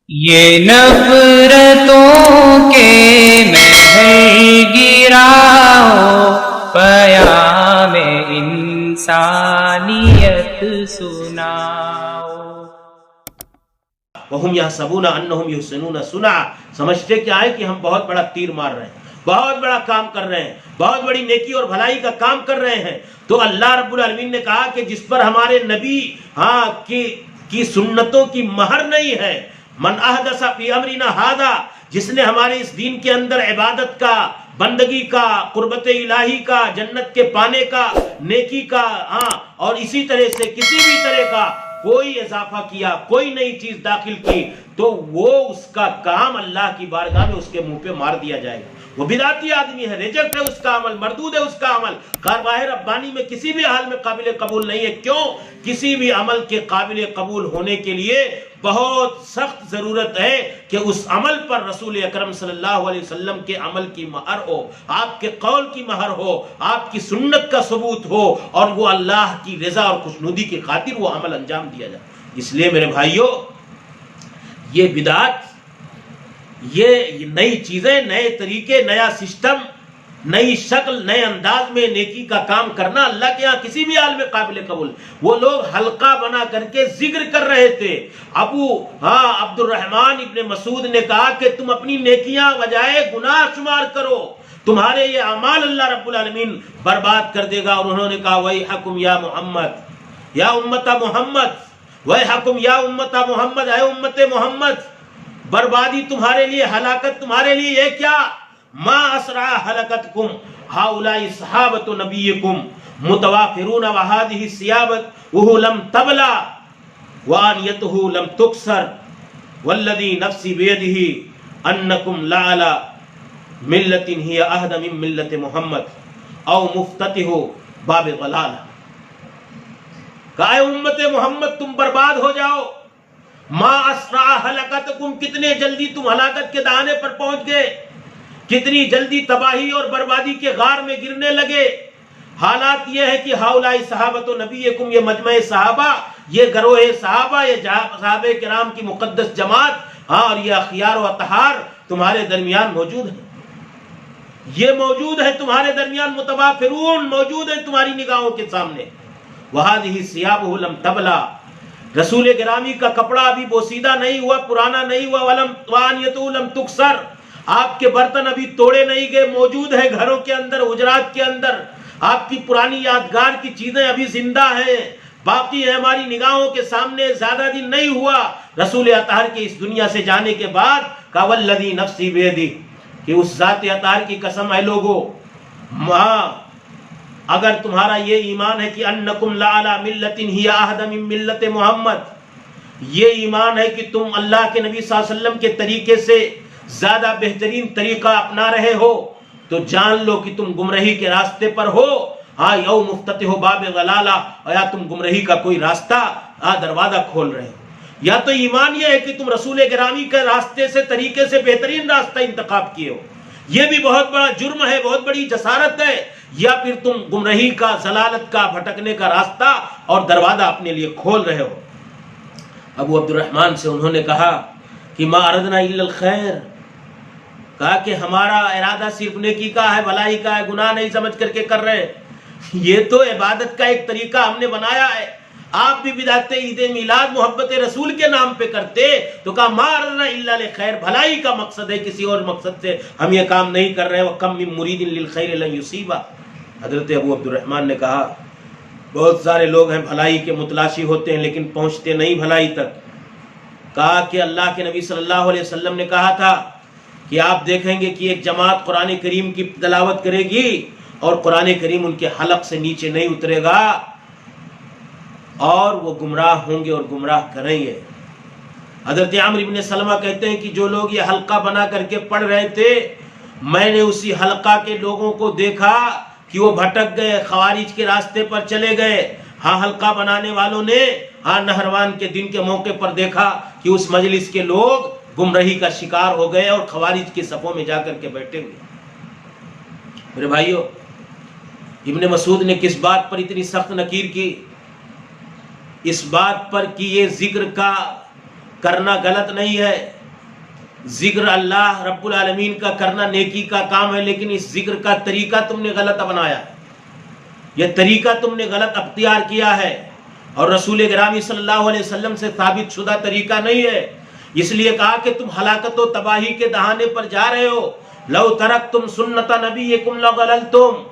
یہ نفرتوں کے محل گراؤ، پیام انسانیت سناؤ۔ وَهُمْ يَحْسَبُونَ أَنَّهُمْ يُحْسِنُونَ صُنْعًا، سمجھتے کیا ہے کہ ہم بہت بڑا تیر مار رہے ہیں، بہت بڑا کام کر رہے ہیں، بہت بڑی نیکی اور بھلائی کا کام کر رہے ہیں۔ تو اللہ رب العالمین نے کہا کہ جس پر ہمارے نبی کی سنتوں کی مہر نہیں ہے، من احدث فی امرنا ھذا، جس نے ہمارے اس دین کے اندر عبادت کا، بندگی کا، قربت الہی کا، جنت کے پانے کا، نیکی کا، اور اسی طرح سے کسی بھی طرح کا کوئی اضافہ کیا، کوئی نئی چیز داخل کی، تو وہ اس کا کام اللہ کی بارگاہ میں اس کے منہ پہ مار دیا جائے گا۔ وہ بدعتی آدمی ہے، ریجیکٹ ہے اس کا عمل، مردود ہے اس کا عمل، کارواہ ربانی میں کسی بھی حال میں قابل قبول نہیں ہے۔ کیوں؟ کسی بھی عمل کے قابل قبول ہونے کے لیے بہت سخت ضرورت ہے کہ اس عمل پر رسول اکرم صلی اللہ علیہ وسلم کے عمل کی مہر ہو، آپ کے قول کی مہر ہو، آپ کی سنت کا ثبوت ہو، اور وہ اللہ کی رضا اور خوشنودی کی خاطر وہ عمل انجام دیا جائے۔ اس لیے میرے بھائیوں، یہ بدعت، یہ نئی چیزیں، نئے طریقے، نیا سسٹم، نئی شکل، نئے انداز میں نیکی کا کام کرنا اللہ کے ہاں کسی بھی حال میں قابل قبول۔ وہ لوگ حلقہ بنا کر کے ذکر کر رہے تھے۔ عبد الرحمن ابن مسعود نے کہا کہ تم اپنی نیکیاں بجائے گناہ شمار کرو، تمہارے یہ اعمال اللہ رب العالمین برباد کر دے گا۔ اور انہوں نے کہا وَيْحَكُمْ یا محمد، یا امت محمد، وَيْحَكُمْ یا امت محمد، اے امت محمد، بربادی تمہارے لیے، ہلاکت تمہارے لیے یہ کیا؟ ما اسرع ہلاکتکم ہؤلاء صحابۃ نبیکم متوافرون وهذه الثيابۃ لم تبلى وآنیتہ لم تکسر والذی نفسی بیدہ انکم لعلی ملۃ ہی اہدی من ملۃ محمد او مفتتح باب ضلالہ۔ کہا اے امت محمد تم برباد ہو جاؤ، ما اسرع ہلاکتکم، کتنے جلدی تم ہلاکت کے دہانے پر پہنچ گئے، کتنی جلدی تباہی اور بربادی کے غار میں گرنے لگے۔ حالات یہ ہے کہ ہؤلاء صحابۃ نبیکم، یہ مجمع صحابہ، یہ گروہ صحابہ، یہ صحابہ کرام کی مقدس جماعت، اور یہ اخیار و اطہار تمہارے درمیان موجود ہے، یہ موجود ہے تمہارے درمیان، متوافرون موجود ہے تمہاری نگاہوں کے سامنے۔ وَهَذِهِ ثِيَابُهُ لَمْ تَبْلَى، رسول گرامی کا کپڑا ابھی بوسیدہ نہیں ہوا، پرانا نہیں ہوا، وَآنِيَتُهُ لَمْ تُكْسَرْ، آپ کے برتن ابھی توڑے نہیں گئے، موجود ہے گھروں کے اندر، حجرات کے اندر، آپ کی پرانی یادگار کی چیزیں ابھی زندہ ہیں، باقی ہے ہماری نگاہوں کے سامنے، زیادہ دن نہیں ہوا رسول اطہر کے اس دنیا سے جانے کے بعد۔ کہ والذی نفسی بیدہ، کہ اس ذات اطہر کی قسم ہے لوگو، اگر تمہارا یہ ایمان ہے کہ انکم لعلی ملۃ ہی اہدی من ملۃ محمد، یہ ایمان ہے کہ تم اللہ کے نبی صلی اللہ علیہ وسلم کے طریقے سے زیادہ بہترین طریقہ اپنا رہے ہو، تو جان لو کہ تم گمراہی کے راستے پر ہو۔ یو مفتتح باب ضلالہ، یا تم گمراہی کا کوئی راستہ، دروازہ کھول رہے ہو۔ یا تو ایمان یہ ہے کہ تم رسول گرامی کے راستے سے، طریقے سے بہترین راستہ انتخاب کیے ہو، یہ بھی بہت بڑا جرم ہے، بہت بڑی جسارت ہے۔ یا پھر تم گمراہی کا، ضلالت کا، بھٹکنے کا راستہ اور دروازہ اپنے لیے کھول رہے ہو۔ ابو عبد الرحمن سے انہوں نے کہا کہ ما اردنا الا الخیر، کہا کہ ہمارا ارادہ صرف نیکی کا ہے، بھلائی کا ہے، گناہ نہیں سمجھ کر کے کر رہے ہیں، یہ تو عبادت کا ایک طریقہ ہم نے بنایا ہے۔ آپ بھی بدعت عید میلاد محبت رسول کے نام پہ کرتے، تو کہا ما اردنا الا الخیر، بھلائی کا مقصد ہے، کسی اور مقصد سے ہم یہ کام نہیں کر رہے۔ وَكَمْ مِن مُرِيدٍ لِلْخَيْرِ لَن يُصِيبَهُ، حضرت ابو عبد الرحمن نے کہا بہت سارے لوگ ہیں بھلائی کے متلاشی ہوتے ہیں لیکن پہنچتے نہیں بھلائی تک۔ کہا کہ اللہ کے نبی صلی اللہ علیہ وسلم نے کہا تھا کہ آپ دیکھیں گے کہ ایک جماعت قرآن کریم کی تلاوت کرے گی اور قرآن کریم ان کے حلق سے نیچے نہیں اترے گا، اور وہ گمراہ ہوں گے اور گمراہ کریں گے۔ حضرت عمرو بن سلمہ کہتے ہیں کہ جو لوگ یہ حلقہ بنا کر کے پڑھ رہے تھے، میں نے اسی حلقہ کے لوگوں کو دیکھا کہ وہ بھٹک گئے، خوارج کے راستے پر چلے گئے۔ حلقہ بنانے والوں نے نہروان کے دن کے موقع پر دیکھا کہ اس مجلس کے لوگ گمراہی کا شکار ہو گئے اور خوارج کے صفوں میں جا کر کے بیٹھے ہوئے۔ میرے بھائیو، ابن مسعود نے کس بات پر اتنی سخت نکیر کی؟ اس بات پر کہ یہ ذکر کا کرنا غلط نہیں ہے، ذکر اللہ رب العالمین کا کرنا نیکی کا کام ہے، لیکن اس ذکر کا طریقہ تم نے غلط بنایا ہے، یہ طریقہ تم نے غلط اختیار کیا ہے، اور رسول گرامی صلی اللہ علیہ وسلم سے ثابت شدہ طریقہ نہیں ہے، اس لیے کہا کہ تم ہلاکت و تباہی کے دہانے پر جا رہے ہو۔ لو ترکتم سنت نبیکم لضللتم،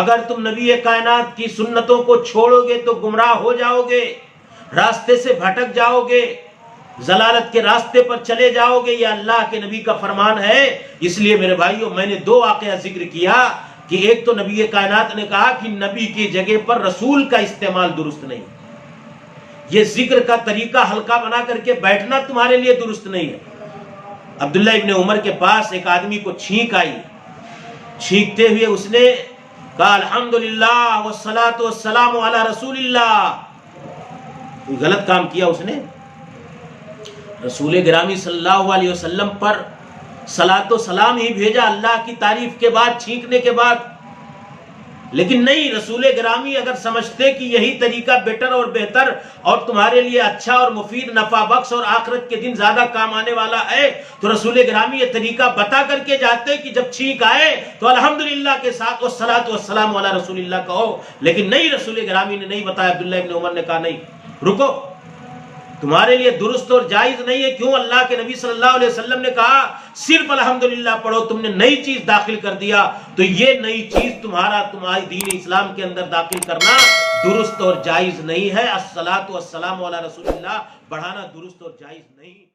اگر تم نبی کائنات کی سنتوں کو چھوڑو گے تو گمراہ ہو جاؤ گے، راستے سے بھٹک جاؤ گے، ضلالت کے راستے پر چلے جاؤ گے، یہ اللہ کے نبی کا فرمان ہے۔ اس لیے میرے بھائیوں میں نے دو واقعہ ذکر کیا کہ ایک تو نبی کائنات نے کہا کہ نبی کی جگہ پر رسول کا استعمال درست نہیں، یہ ذکر کا طریقہ ہلکا بنا کر کے بیٹھنا تمہارے لیے درست نہیں ہے۔ عبداللہ ابن عمر کے پاس ایک آدمی کو چھینک آئی، چھینکتے ہوئے اس نے کہا الحمدللہ والصلاۃ والسلام علی رسول اللہ، کوئی غلط کام کیا اس نے؟ رسول گرامی صلی اللہ علیہ وسلم پر صلاۃ و سلام ہی بھیجا اللہ کی تعریف کے بعد، چھینکنے کے بعد، لیکن نہیں، رسول گرامی اگر سمجھتے کہ یہی طریقہ بیٹر اور بہتر اور تمہارے لیے اچھا اور مفید نفع بخش اور آخرت کے دن زیادہ کام آنے والا ہے تو رسول گرامی یہ طریقہ بتا کر کے جاتے کہ جب چھینک آئے تو الحمدللہ کے ساتھ والصلاۃ والسلام علی رسول اللہ کہو، لیکن نہیں، رسول گرامی نے نہیں بتایا۔ عبداللہ ابن عمر نے کہا نہیں، رکو، تمہارے لیے درست اور جائز نہیں ہے۔ کیوں؟ اللہ کے نبی صلی اللہ علیہ وسلم نے کہا صرف الحمدللہ پڑھو، تم نے نئی چیز داخل کر دیا، تو یہ نئی چیز تمہاری دین اسلام کے اندر داخل کرنا درست اور جائز نہیں ہے۔ الصلاۃ والسلام علی رسول اللہ بڑھانا درست اور جائز نہیں۔